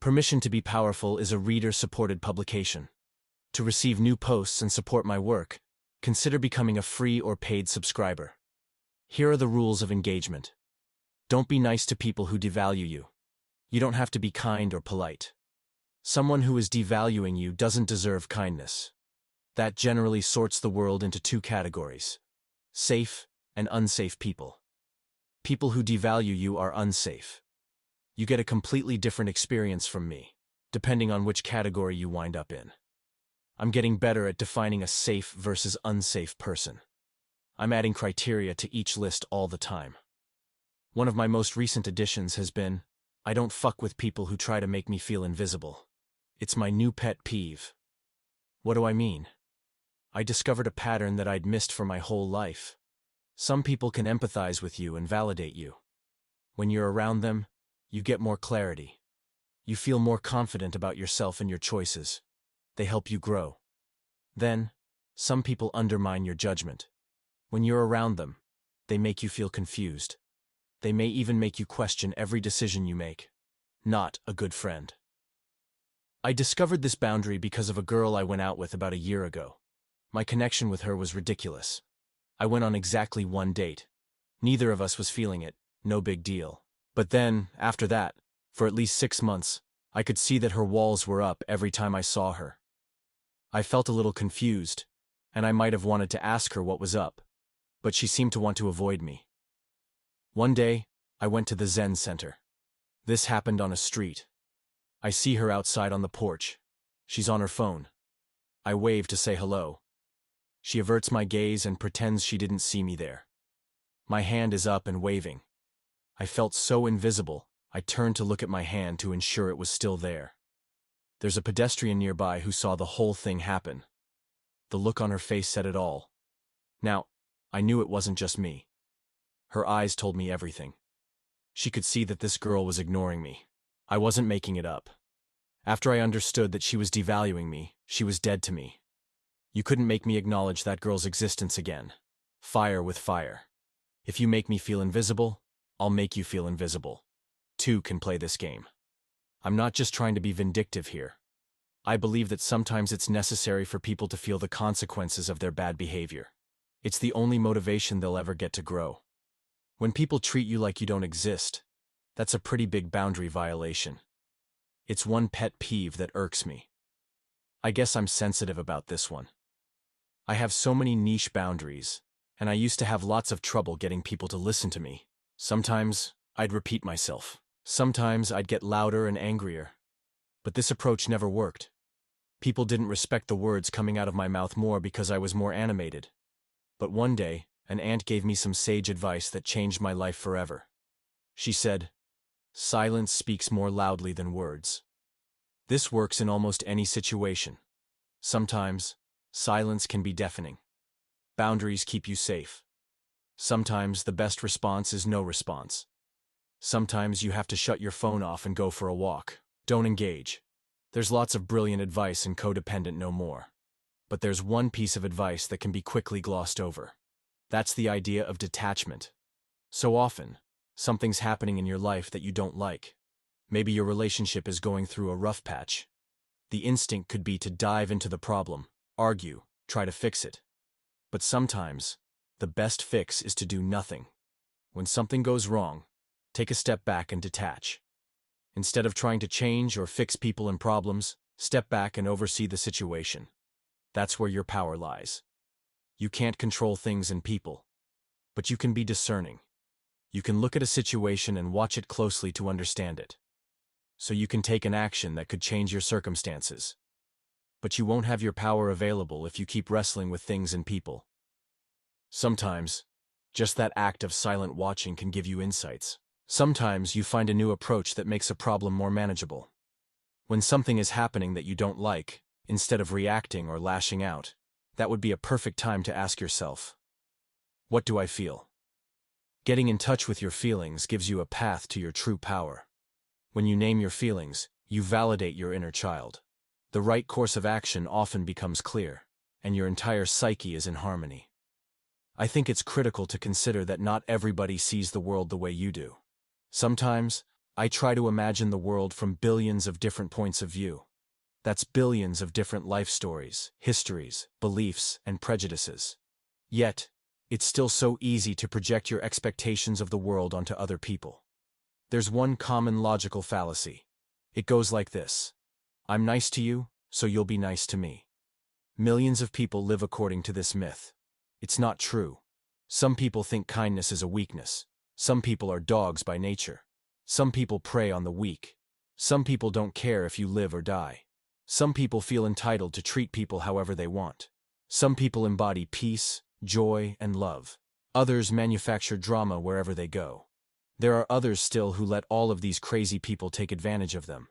Permission to be Powerful is a reader-supported publication. To receive new posts and support my work, consider becoming a free or paid subscriber. Here are the rules of engagement. Don't be nice to people who devalue you. You don't have to be kind or polite. Someone who is devaluing you doesn't deserve kindness. That generally sorts the world into two categories: safe and unsafe people. People who devalue you are unsafe. You get a completely different experience from me, depending on which category you wind up in. I'm getting better at defining a safe versus unsafe person. I'm adding criteria to each list all the time. One of my most recent additions has been, I don't fuck with people who try to make me feel invisible. It's my new pet peeve. What do I mean? I discovered a pattern that I'd missed for my whole life. Some people can empathize with you and validate you. When you're around them, you get more clarity. You feel more confident about yourself and your choices. They help you grow. Then, some people undermine your judgment. When you're around them, they make you feel confused. They may even make you question every decision you make. Not a good friend. I discovered this boundary because of a girl I went out with about a year ago. My connection with her was ridiculous. I went on exactly one date. Neither of us was feeling it, no big deal. But then, after that, for at least 6 months, I could see that her walls were up every time I saw her. I felt a little confused, and I might have wanted to ask her what was up, but she seemed to want to avoid me. One day, I went to the Zen Center. This happened on a street. I see her outside on the porch. She's on her phone. I wave to say hello. She averts my gaze and pretends she didn't see me there. My hand is up and waving. I felt so invisible, I turned to look at my hand to ensure it was still there. There's a pedestrian nearby who saw the whole thing happen. The look on her face said it all. Now, I knew it wasn't just me. Her eyes told me everything. She could see that this girl was ignoring me. I wasn't making it up. After I understood that she was devaluing me, she was dead to me. You couldn't make me acknowledge that girl's existence again. Fire with fire. If you make me feel invisible, I'll make you feel invisible. Two can play this game. I'm not just trying to be vindictive here. I believe that sometimes it's necessary for people to feel the consequences of their bad behavior. It's the only motivation they'll ever get to grow. When people treat you like you don't exist, that's a pretty big boundary violation. It's one pet peeve that irks me. I guess I'm sensitive about this one. I have so many niche boundaries, and I used to have lots of trouble getting people to listen to me. Sometimes, I'd repeat myself. Sometimes I'd get louder and angrier. But this approach never worked. People didn't respect the words coming out of my mouth more because I was more animated. But one day, an aunt gave me some sage advice that changed my life forever. She said, "Silence speaks more loudly than words." This works in almost any situation. Sometimes, silence can be deafening. Boundaries keep you safe. Sometimes the best response is no response. Sometimes you have to shut your phone off and go for a walk. Don't engage. There's lots of brilliant advice in Codependent No More. But there's one piece of advice that can be quickly glossed over. That's the idea of detachment. So often, something's happening in your life that you don't like. Maybe your relationship is going through a rough patch. The instinct could be to dive into the problem, argue, try to fix it. But sometimes, the best fix is to do nothing. When something goes wrong, take a step back and detach. Instead of trying to change or fix people and problems, step back and oversee the situation. That's where your power lies. You can't control things and people, but you can be discerning. You can look at a situation and watch it closely to understand it. So you can take an action that could change your circumstances. But you won't have your power available if you keep wrestling with things and people. Sometimes, just that act of silent watching can give you insights. Sometimes you find a new approach that makes a problem more manageable. When something is happening that you don't like, instead of reacting or lashing out, that would be a perfect time to ask yourself, what do I feel? Getting in touch with your feelings gives you a path to your true power. When you name your feelings, you validate your inner child. The right course of action often becomes clear, and your entire psyche is in harmony. I think it's critical to consider that not everybody sees the world the way you do. Sometimes, I try to imagine the world from billions of different points of view. That's billions of different life stories, histories, beliefs, and prejudices. Yet, it's still so easy to project your expectations of the world onto other people. There's one common logical fallacy. It goes like this: I'm nice to you, so you'll be nice to me. Millions of people live according to this myth. It's not true. Some people think kindness is a weakness. Some people are dogs by nature. Some people prey on the weak. Some people don't care if you live or die. Some people feel entitled to treat people however they want. Some people embody peace, joy, and love. Others manufacture drama wherever they go. There are others still who let all of these crazy people take advantage of them.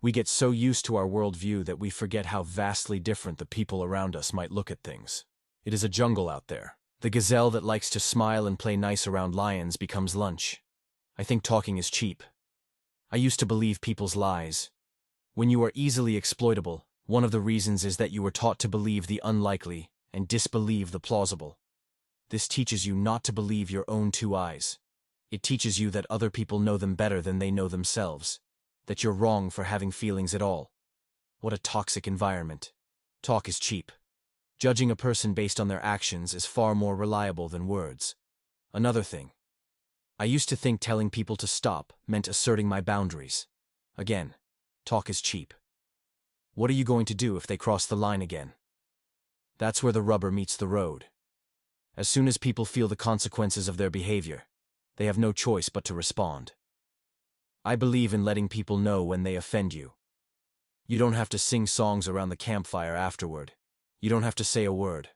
We get so used to our worldview that we forget how vastly different the people around us might look at things. It is a jungle out there. The gazelle that likes to smile and play nice around lions becomes lunch. I think talking is cheap. I used to believe people's lies. When you are easily exploitable, one of the reasons is that you were taught to believe the unlikely and disbelieve the plausible. This teaches you not to believe your own two eyes. It teaches you that other people know them better than they know themselves, that you're wrong for having feelings at all. What a toxic environment. Talk is cheap. Judging a person based on their actions is far more reliable than words. Another thing. I used to think telling people to stop meant asserting my boundaries. Again, talk is cheap. What are you going to do if they cross the line again? That's where the rubber meets the road. As soon as people feel the consequences of their behavior, they have no choice but to respond. I believe in letting people know when they offend you. You don't have to sing songs around the campfire afterward. You don't have to say a word.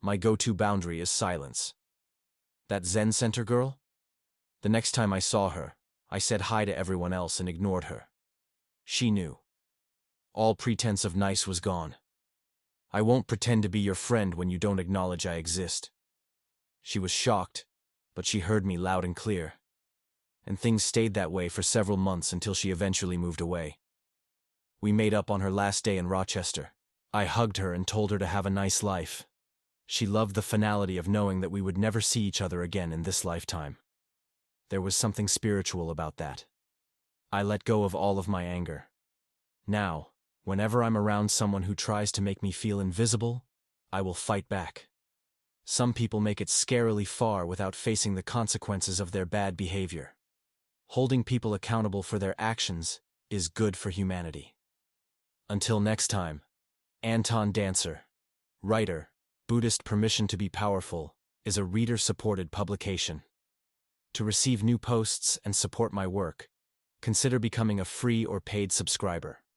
My go-to boundary is silence. That Zen Center girl? The next time I saw her, I said hi to everyone else and ignored her. She knew. All pretense of nice was gone. I won't pretend to be your friend when you don't acknowledge I exist. She was shocked, but she heard me loud and clear. And things stayed that way for several months until she eventually moved away. We made up on her last day in Rochester. I hugged her and told her to have a nice life. She loved the finality of knowing that we would never see each other again in this lifetime. There was something spiritual about that. I let go of all of my anger. Now, whenever I'm around someone who tries to make me feel invisible, I will fight back. Some people make it scarily far without facing the consequences of their bad behavior. Holding people accountable for their actions is good for humanity. Until next time, Anton Dancer, writer, Buddhist Permission to be Powerful, is a reader-supported publication. To receive new posts and support my work, consider becoming a free or paid subscriber.